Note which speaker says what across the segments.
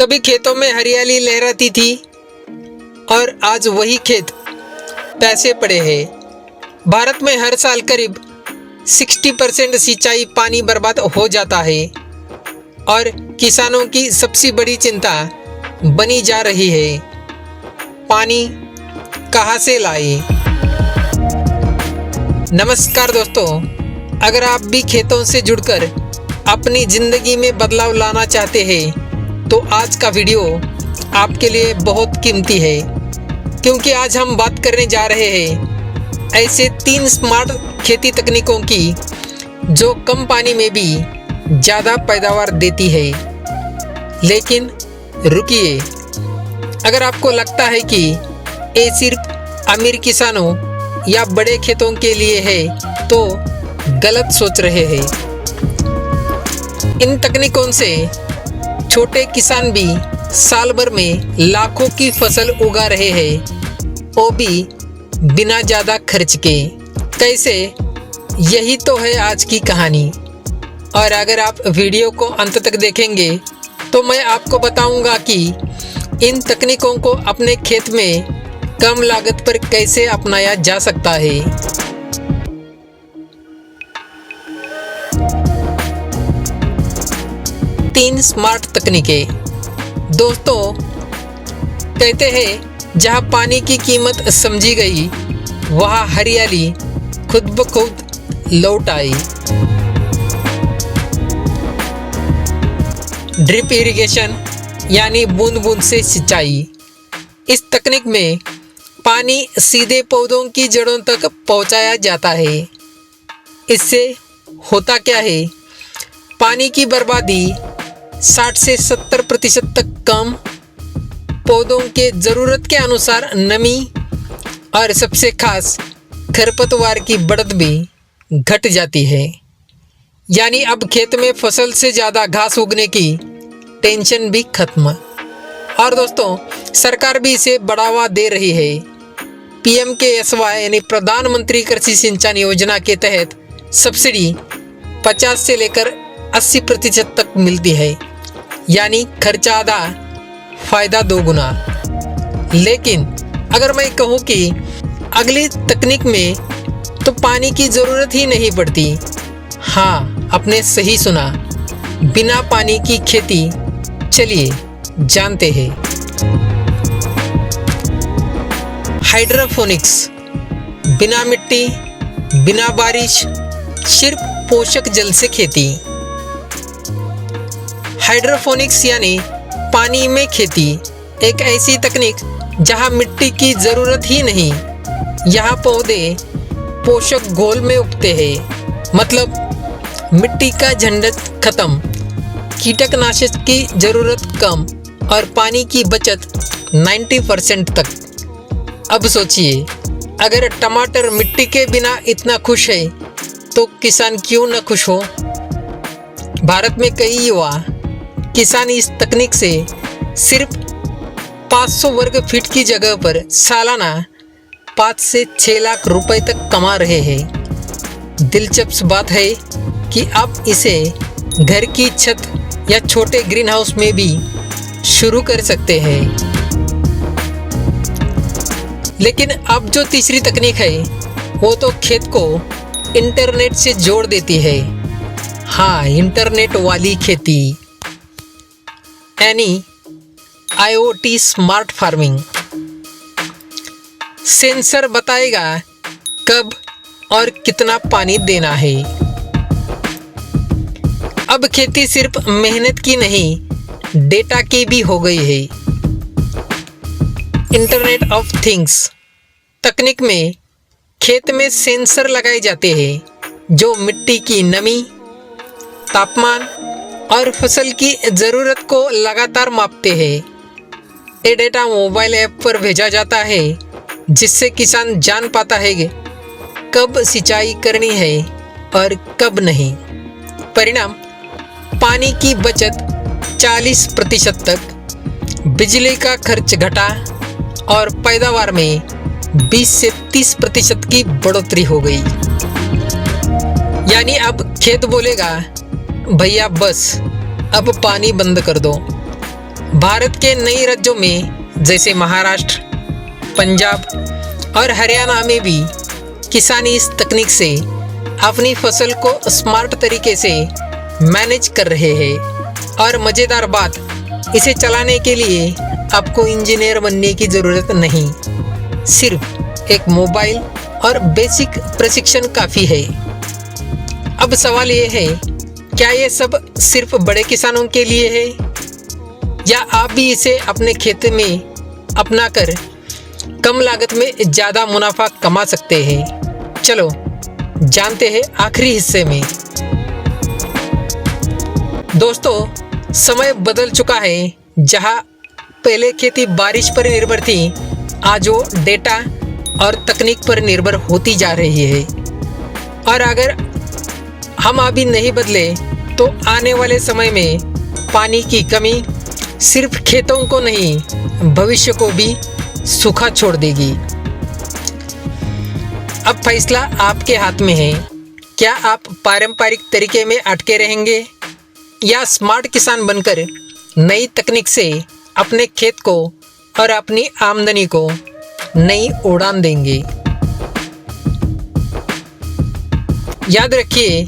Speaker 1: कभी खेतों में हरियाली लहराती थी और आज वही खेत पैसे पड़े हैं। भारत में हर साल करीब 60% सिंचाई पानी बर्बाद हो जाता है और किसानों की सबसे बड़ी चिंता बनी जा रही है, पानी कहाँ से लाए। नमस्कार दोस्तों, अगर आप भी खेतों से जुड़कर अपनी ज़िंदगी में बदलाव लाना चाहते हैं तो आज का वीडियो आपके लिए बहुत कीमती है, क्योंकि आज हम बात करने जा रहे हैं ऐसे 3 स्मार्ट खेती तकनीकों की जो कम पानी में भी ज़्यादा पैदावार देती है। लेकिन रुकिए, अगर आपको लगता है कि ये सिर्फ अमीर किसानों या बड़े खेतों के लिए है तो गलत सोच रहे हैं। इन तकनीकों से छोटे किसान भी साल भर में लाखों की फसल उगा रहे हैं, वो भी बिना ज़्यादा खर्च के। कैसे, यही तो है आज की कहानी। और अगर आप वीडियो को अंत तक देखेंगे तो मैं आपको बताऊंगा कि इन तकनीकों को अपने खेत में कम लागत पर कैसे अपनाया जा सकता है। तीन स्मार्ट तकनीकें। दोस्तों, कहते हैं जहां पानी की कीमत समझी गई वहां हरियाली खुद ब खुद लौट आई। ड्रिप इरिगेशन यानी बूंद बूंद से सिंचाई। इस तकनीक में पानी सीधे पौधों की जड़ों तक पहुंचाया जाता है। इससे होता क्या है, पानी की बर्बादी 60 से 70% तक कम, पौधों के ज़रूरत के अनुसार नमी और सबसे खास खरपतवार की बढ़त भी घट जाती है। यानी अब खेत में फसल से ज़्यादा घास उगने की टेंशन भी खत्म। और दोस्तों, सरकार भी इसे बढ़ावा दे रही है। PMKSY यानी प्रधानमंत्री कृषि सिंचाई योजना के तहत सब्सिडी 50 से लेकर 80% तक मिलती है, यानी खर्चा आधा फायदा 2 गुना। लेकिन अगर मैं कहूँ कि अगली तकनीक में तो पानी की ज़रूरत ही नहीं पड़ती। हाँ, आपने सही सुना, बिना पानी की खेती। चलिए जानते हैं। हाइड्रोपोनिक्स, बिना मिट्टी, बिना बारिश, सिर्फ पोषक जल से खेती। हाइड्रोपोनिक्स यानी पानी में खेती, एक ऐसी तकनीक जहां मिट्टी की ज़रूरत ही नहीं। यहाँ पौधे पोषक घोल में उगते हैं, मतलब मिट्टी का झंझट खत्म, कीटकनाशक की ज़रूरत कम और पानी की बचत 90% तक। अब सोचिए, अगर टमाटर मिट्टी के बिना इतना खुश है तो किसान क्यों न खुश हो। भारत में कई युवा किसान इस तकनीक से सिर्फ 500 वर्ग फीट की जगह पर सालाना 5 से 6 लाख रुपए तक कमा रहे हैं। दिलचस्प बात है कि आप इसे घर की छत या छोटे ग्रीन हाउस में भी शुरू कर सकते हैं। लेकिन अब जो तीसरी तकनीक है वो तो खेत को इंटरनेट से जोड़ देती है। हाँ, इंटरनेट वाली खेती, यानी IoT स्मार्ट फार्मिंग। सेंसर बताएगा कब और कितना पानी देना है। अब खेती सिर्फ मेहनत की नहीं, डेटा की भी हो गई है। इंटरनेट ऑफ थिंग्स तकनीक में खेत में सेंसर लगाए जाते हैं जो मिट्टी की नमी, तापमान और फसल की ज़रूरत को लगातार मापते हैं। ये डेटा मोबाइल ऐप पर भेजा जाता है, जिससे किसान जान पाता है कि कब सिंचाई करनी है और कब नहीं। परिणाम, पानी की बचत 40% तक, बिजली का खर्च घटा और पैदावार में 20 से 30% की बढ़ोतरी हो गई। यानी अब खेत बोलेगा, भैया बस अब पानी बंद कर दो, भारत के नई राज्यों में जैसे महाराष्ट्र, पंजाब और हरियाणा में भी किसान इस तकनीक से अपनी फसल को स्मार्ट तरीके से मैनेज कर रहे हैं। और मज़ेदार बात, इसे चलाने के लिए आपको इंजीनियर बनने की ज़रूरत नहीं, सिर्फ एक मोबाइल और बेसिक प्रशिक्षण काफ़ी है। अब सवाल ये है, क्या ये सब सिर्फ बड़े किसानों के लिए है या आप भी इसे अपने खेत में अपनाकर कम लागत में ज़्यादा मुनाफा कमा सकते हैं? चलो जानते हैं आखिरी हिस्से में। दोस्तों, समय बदल चुका है। जहां पहले खेती बारिश पर निर्भर थी, आज वो डेटा और तकनीक पर निर्भर होती जा रही है। और अगर हम अभी नहीं बदले तो आने वाले समय में पानी की कमी सिर्फ खेतों को नहीं, भविष्य को भी सूखा छोड़ देगी। अब फैसला आपके हाथ में है। क्या आप पारंपरिक तरीके में अटके रहेंगे या स्मार्ट किसान बनकर नई तकनीक से अपने खेत को और अपनी आमदनी को नई उड़ान देंगे? याद रखिए,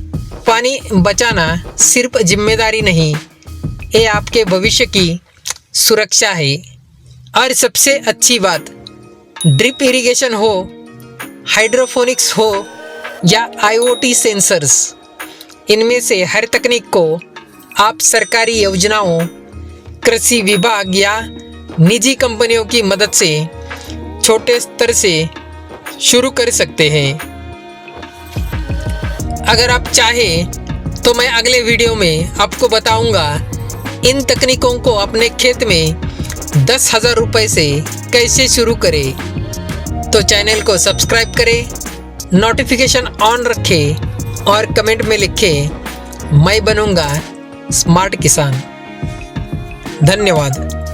Speaker 1: पानी बचाना सिर्फ जिम्मेदारी नहीं, ये आपके भविष्य की सुरक्षा है। और सबसे अच्छी बात, ड्रिप इरिगेशन हो, हाइड्रोफोनिक्स हो या IoT सेंसर्स, इनमें से हर तकनीक को आप सरकारी योजनाओं, कृषि विभाग या निजी कंपनियों की मदद से छोटे स्तर से शुरू कर सकते हैं। अगर आप चाहें तो मैं अगले वीडियो में आपको बताऊंगा इन तकनीकों को अपने खेत में 10,000 रुपये से कैसे शुरू करें। तो चैनल को सब्सक्राइब करें, नोटिफिकेशन ऑन रखें और कमेंट में लिखें, मैं बनूंगा स्मार्ट किसान। धन्यवाद।